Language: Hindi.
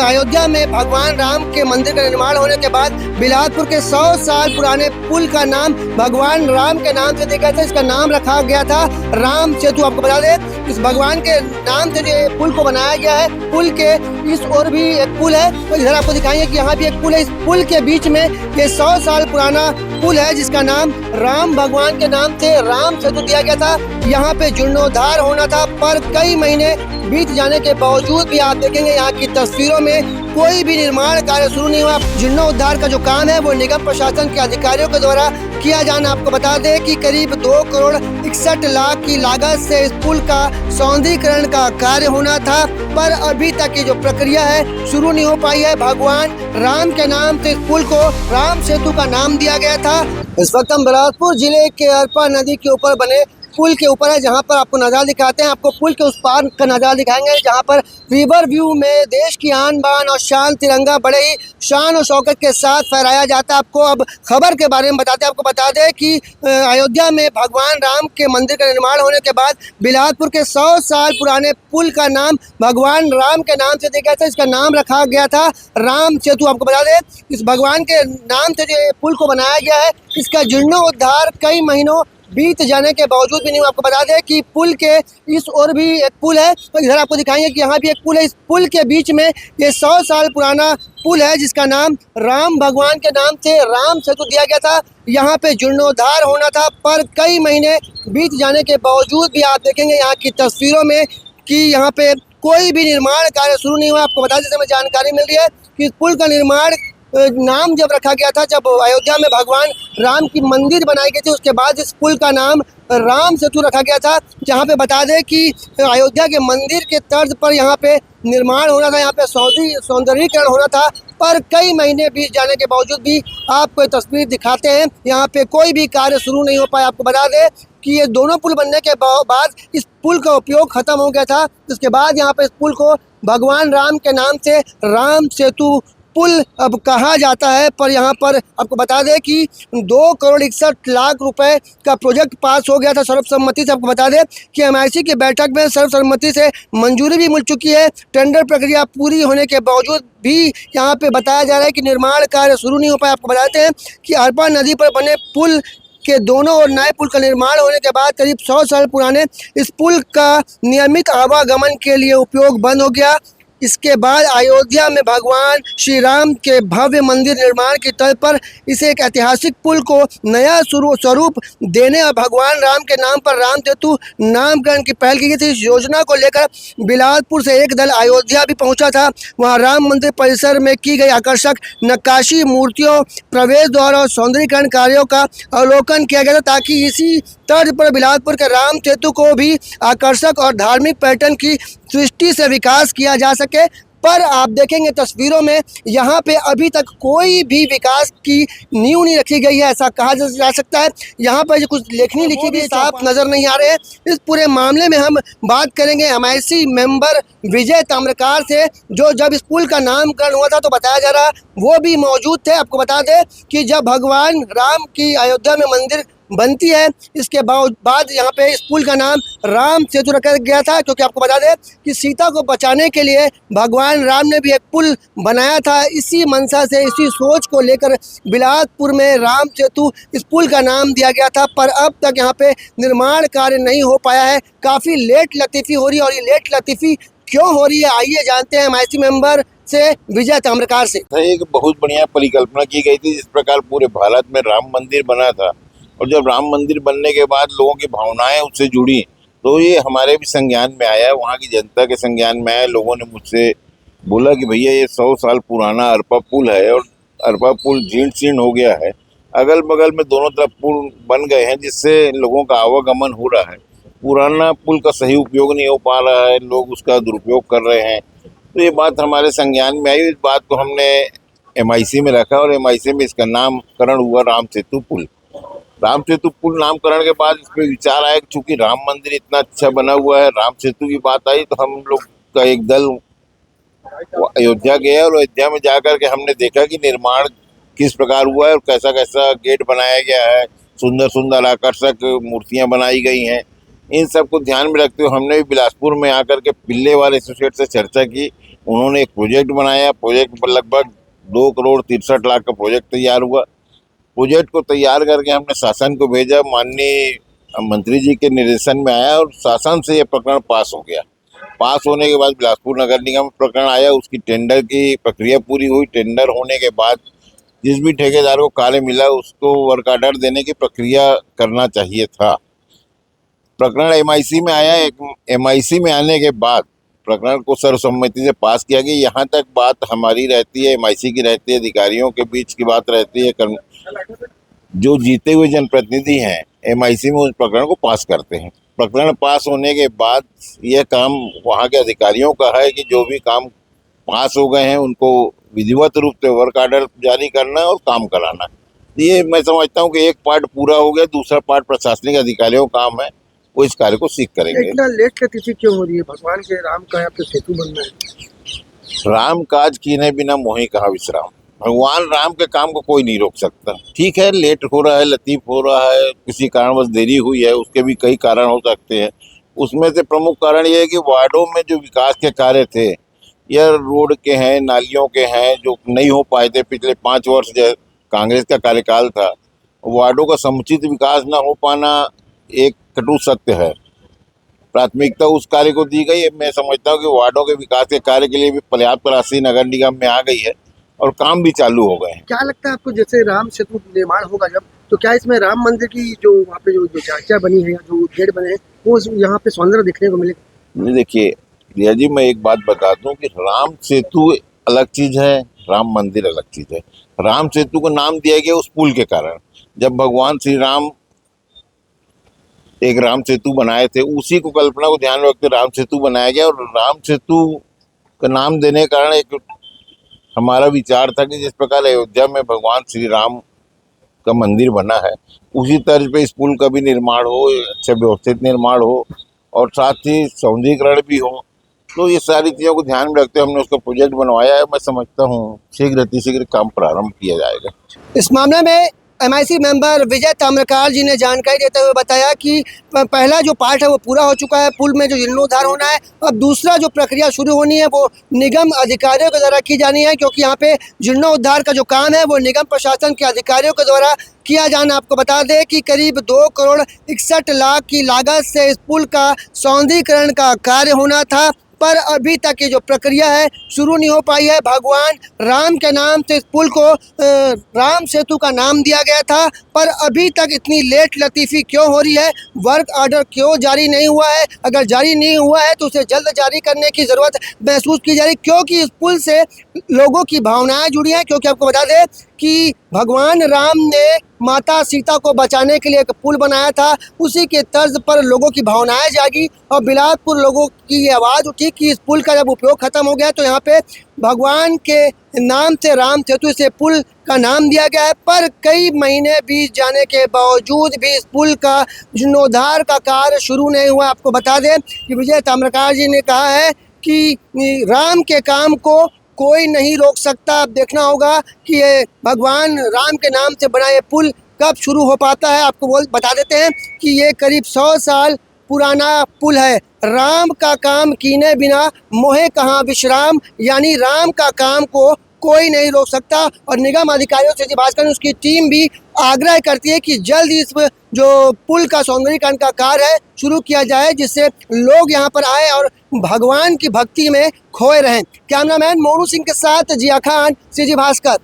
अयोध्या में भगवान राम के मंदिर का निर्माण होने के बाद बिलासपुर के 100 साल पुराने पुल का नाम भगवान राम के नाम से दिया गया था। इसका नाम रखा गया था राम सेतु। आपको बता दें, इस भगवान के नाम से जो पुल को बनाया गया है। पुल के इस ओर भी एक पुल है, तो इधर आपको दिखाएंगे कि यहाँ भी एक पुल है। इस पुल के बीच में ये 100 साल पुराना पुल है, जिसका नाम राम भगवान के नाम से राम सेतु दिया गया था। यहाँ पे जीर्णोद्धार होना था, पर कई महीने बीत जाने के बावजूद भी आप देखेंगे यहाँ की तस्वीरों में कोई भी निर्माण कार्य शुरू नहीं हुआ। जीर्णोद्धार का जो काम है वो निगम प्रशासन के अधिकारियों के द्वारा किया जाना। आपको बता दें कि करीब 2 करोड़ 61 लाख की लागत से इस पुल का सौंदर्यीकरण का कार्य होना था, पर अभी तक की जो प्रक्रिया है शुरू नहीं हो पाई है। भगवान राम के नाम से इस पुल को राम सेतु का नाम दिया गया था। इस वक्त हम बिलासपुर जिले के अरपा नदी के ऊपर बने पुल के ऊपर है, जहां पर आपको नज़ारा दिखाते हैं। आपको पुल के उस पार का नज़ारा दिखाएंगे, जहां पर रिवर व्यू में देश की आन बान और शान तिरंगा बड़े ही शान और शौकत के साथ फहराया जाता है। आपको अब खबर के बारे में बताते हैं। आपको बता दें कि अयोध्या में भगवान राम के मंदिर का निर्माण होने के बाद बिलासपुर के 100 साल पुराने पुल का नाम भगवान राम के नाम से दिया गया था। इसका नाम रखा गया था राम सेतु। आपको बता दें, इस भगवान के नाम से जो पुल को बनाया गया है, इसका जीर्णोद्धार कई महीनों बीत जाने के बावजूद भी नहीं। आपको बता दें कि पुल के इस ओर भी एक पुल है, तो इधर आपको दिखाएंगे कि यहाँ भी एक पुल है। इस पुल के बीच में ये 100 साल पुराना पुल है, जिसका नाम राम भगवान के नाम से राम सेतु दिया गया था। यहाँ पे जीर्णोद्धार होना था, पर कई महीने बीत जाने के बावजूद भी आप देखेंगे यहाँ की तस्वीरों में कि यहाँ पे कोई भी निर्माण कार्य शुरू नहीं हुआ। आपको बता दें, हमें जानकारी मिल रही है कि इस पुल का निर्माण नाम जब रखा गया था, जब अयोध्या में भगवान राम की मंदिर बनाई गई थी, उसके बाद इस पुल का नाम राम सेतु रखा गया था। जहाँ पे बता दें कि अयोध्या के मंदिर के तर्ज पर यहाँ पे निर्माण होना था, यहाँ पे सौंदर्यीकरण होना था, पर कई महीने बीत जाने के बावजूद भी आपको तस्वीर दिखाते हैं, यहाँ पे कोई भी कार्य शुरू नहीं हो पाया। आपको बता दें कि ये दोनों पुल बनने के बाद इस पुल का उपयोग खत्म हो गया था। उसके बाद यहाँ पे इस पुल को भगवान राम के नाम से राम सेतु पुल अब कहा जाता है। पर यहाँ पर आपको बता दें कि 2 करोड़ 61 लाख रुपए का प्रोजेक्ट पास हो गया था सर्वसम्मति से। आपको बता दें कि एमआईसी की बैठक में सर्वसम्मति से मंजूरी भी मिल चुकी है। टेंडर प्रक्रिया पूरी होने के बावजूद भी यहाँ पे बताया जा रहा है कि निर्माण कार्य शुरू नहीं हो पाया। आपको बताते हैं कि अरपा नदी पर बने पुल के दोनों और नए पुल का निर्माण होने के बाद करीब 100 साल पुराने इस पुल का नियमित आवागमन के लिए उपयोग बंद हो गया। इसके बाद अयोध्या में भगवान श्री राम के भव्य मंदिर निर्माण की तर्ज पर इसे एक ऐतिहासिक पुल को नया स्वरूप देने और भगवान राम के नाम पर राम सेतु नामकरण की पहल की गई थी। इस योजना को लेकर बिलासपुर से एक दल अयोध्या भी पहुंचा था। वहां राम मंदिर परिसर में की गई आकर्षक नक्काशी, मूर्तियों, प्रवेश द्वार और सौंदर्यीकरण कार्यों का अवलोकन किया गया था, ताकि इसी तर्ज पर बिलासपुर के राम सेतु को भी आकर्षक और धार्मिक पर्यटन की दृष्टि से विकास किया जा सके। पर आप देखेंगे तस्वीरों में यहाँ पे अभी तक कोई भी विकास की नींव नहीं रखी गई है, ऐसा कहा जा सकता है। यहाँ पर जो कुछ लेखनी लिखी भी साफ नज़र नहीं आ रहे हैं। इस पूरे मामले में हम बात करेंगे एमआईसी मेंबर विजय ताम्रकार से, जो जब इस पुल का नामकरण हुआ था तो बताया जा रहा वो भी मौजूद थे। आपको बता दें कि जब भगवान राम की अयोध्या में मंदिर बनती है, इसके बाद यहाँ पे इस पुल का नाम राम सेतु रखा गया था, क्योंकि आपको बता दें कि सीता को बचाने के लिए भगवान राम ने भी एक पुल बनाया था। इसी मंशा से, इसी सोच को लेकर बिलासपुर में राम सेतु इस पुल का नाम दिया गया था, पर अब तक यहाँ पे निर्माण कार्य नहीं हो पाया है। काफ़ी लेट लतीफ़ी हो रही है, और ये लेट लतीफ़ी क्यों हो रही है, आइए जानते हैं एमआईसी मेंबर से विजय ताम्रकार से। एक बहुत बढ़िया परिकल्पना की गई थी, जिस प्रकार पूरे भारत में राम मंदिर बना था, और जब राम मंदिर बनने के बाद लोगों की भावनाएं उससे जुड़ी, तो ये हमारे भी संज्ञान में आया, वहाँ की जनता के संज्ञान में आया। लोगों ने मुझसे बोला कि भैया ये 100 साल पुराना अरपा पुल है, और अरपा पुल जीर्ण शीर्ण हो गया है, अगल बगल में दोनों तरफ पुल बन गए हैं, जिससे लोगों का आवागमन हो रहा है। पुराना पुल का सही उपयोग नहीं हो पा रहा है, लोग उसका दुरुपयोग कर रहे हैं। तो ये बात हमारे संज्ञान में आई। इस बात को हमने एमआईसी में रखा, और एमआईसी में इसका नामकरण हुआ राम सेतु पुल। राम सेतु पुल नामकरण के बाद इस पर विचार आया कि चूंकि राम मंदिर इतना अच्छा बना हुआ है, राम सेतु की बात आई, तो हम लोग का एक दल अयोध्या गया, और अयोध्या में जाकर के हमने देखा कि निर्माण किस प्रकार हुआ है और कैसा कैसा गेट बनाया गया है, सुंदर सुंदर आकर्षक मूर्तियां बनाई गई हैं। इन सब को ध्यान में रखते हुए हमने भी बिलासपुर में आकर के पिल्लेवाल एसोसिएट से चर्चा की। उन्होंने एक प्रोजेक्ट बनाया, प्रोजेक्ट पर लगभग 2,63,00,000 का प्रोजेक्ट तैयार हुआ। प्रोजेक्ट को तैयार करके हमने शासन को भेजा, माननीय मंत्री जी के निर्देशन में आया और शासन से यह प्रकरण पास हो गया। पास होने के बाद बिलासपुर नगर निगम में प्रकरण आया, उसकी टेंडर की प्रक्रिया पूरी हुई। टेंडर होने के बाद जिस भी ठेकेदार को कार्य मिला उसको वर्क ऑर्डर देने की प्रक्रिया करना चाहिए था। प्रकरण एमआईसी में आया। एमआईसी में आने के बाद प्रकरण को सर्वसम्मति से पास किया गया। यहाँ तक बात हमारी रहती है, एमआईसी की रहती है, अधिकारियों के बीच की बात रहती है। जो जीते हुए जनप्रतिनिधि हैं एमआईसी में उस प्रकरण को पास करते हैं। प्रकरण पास होने के बाद यह काम वहाँ के अधिकारियों का है कि जो भी काम पास हो गए हैं उनको विधिवत रूप से वर्क ऑर्डर जारी करना और काम कराना। ये मैं समझता हूँ कि एक पार्ट पूरा हो गया, दूसरा पार्ट प्रशासनिक अधिकारियों का काम है, वो इस कार्य को सीख करेंगे। इतना लेट तिथि क्यों हो रही है? भगवान के राम का यहाँ पे सेतु बनना है। राम काज कीने बिना मोहि कहाँ विश्राम। भगवान राम के काम को कोई नहीं रोक सकता। ठीक है, लेट हो रहा है, लतीफ हो रहा है, किसी कारणवश देरी हुई है, उसके भी कई कारण हो सकते हैं। उसमें से प्रमुख कारण ये है कि वार्डों में जो विकास के कार्य थे, या रोड के हैं, नालियों के हैं, जो नहीं हो पाए थे पिछले 5 वर्ष जो कांग्रेस का कार्यकाल था, वार्डों का समुचित विकास न हो पाना एक कटु सत्य है। प्राथमिकता उस कार्य को दी गई है। मैं समझता हूँ कि वार्डों के विकास के कार्य के लिए भी पर्याप्त राशि नगर निगम में आ गई है और काम भी चालू हो गए हैं। क्या लगता है आपको, जैसे राम सेतु निर्माण होगा जब, तो क्या इसमें राम मंदिर की जो वहाँ पे जो चाचा बनी है या जो गेट बने हैं वो यहाँ पे सौंदर्य देखने को मिलेगा? देखिए रिया जी, मैं एक बात बता दूं कि राम सेतु अलग चीज है, राम मंदिर अलग चीज है। राम सेतु को नाम दिया गया उस पुल के कारण। जब भगवान श्री राम एक राम सेतु बनाए थे, उसी को कल्पना को ध्यान में रखते राम सेतु बनाया गया। और राम सेतु का नाम देने के कारण एक हमारा विचार था कि जिस प्रकार अयोध्या में भगवान श्री राम का मंदिर बना है, उसी तर्ज पे इस पुल का भी निर्माण हो, अच्छा व्यवस्थित निर्माण हो और साथ ही सौंदर्यीकरण भी हो। तो ये सारी चीज़ों को ध्यान में रखते हुए हमने उसका प्रोजेक्ट बनवाया है। मैं समझता हूँ शीघ्र अतिशीघ्र काम प्रारंभ किया जाएगा। इस मामले में एमआईसी मेंबर विजय ताम्रकार जी ने जानकारी देते हुए बताया कि पहला जो पार्ट है वो पूरा हो चुका है, पुल में जो जीर्णोद्धार होना है। अब दूसरा जो प्रक्रिया शुरू होनी है वो निगम अधिकारियों के द्वारा की जानी है, क्योंकि यहाँ पे जीर्णोद्धार का जो काम है वो निगम प्रशासन के अधिकारियों के द्वारा किया जाना। आपको बता दें कि करीब 2,61,00,000 की लागत से इस पुल का सौंदर्यीकरण का कार्य होना था, पर अभी तक ये जो प्रक्रिया है शुरू नहीं हो पाई है। भगवान राम के नाम से इस पुल को राम सेतु का नाम दिया गया था, पर अभी तक इतनी लेट लतीफ़ी क्यों हो रही है? वर्क ऑर्डर क्यों जारी नहीं हुआ है? अगर जारी नहीं हुआ है तो उसे जल्द जारी करने की ज़रूरत महसूस की जा रही, क्योंकि इस पुल से लोगों की भावनाएं जुड़ी हैं। क्योंकि आपको बता दें कि भगवान राम ने माता सीता को बचाने के लिए एक पुल बनाया था, उसी के तर्ज पर लोगों की भावनाएं जागी और बिलासपुर लोगों की ये आवाज़ उठी कि इस पुल का जब उपयोग खत्म हो गया तो यहाँ पे भगवान के नाम से राम सेतु से पुल का नाम दिया गया है। पर कई महीने बीत जाने के बावजूद भी इस पुल का जीर्णोद्धार का कार्य शुरू नहीं हुआ। आपको बता दें कि विजय ताम्रकार जी ने कहा है कि राम के काम को कोई नहीं रोक सकता। अब देखना होगा कि ये भगवान राम के नाम से बना ये पुल कब शुरू हो पाता है। आपको बता देते हैं कि ये करीब 100 साल पुराना पुल है। राम का काम कीने बिना मोहे कहाँ विश्राम, यानी राम का काम को कोई नहीं रोक सकता। और निगम अधिकारियों से भास्कर उसकी टीम भी आग्रह करती है कि जल्द इस जो पुल का सौंदर्यीकरण का कार्य है शुरू किया जाए, जिससे लोग यहाँ पर आए और भगवान की भक्ति में खोए रहें। कैमरामैन मोनू सिंह के साथ जिया खान, सीजी भास्कर।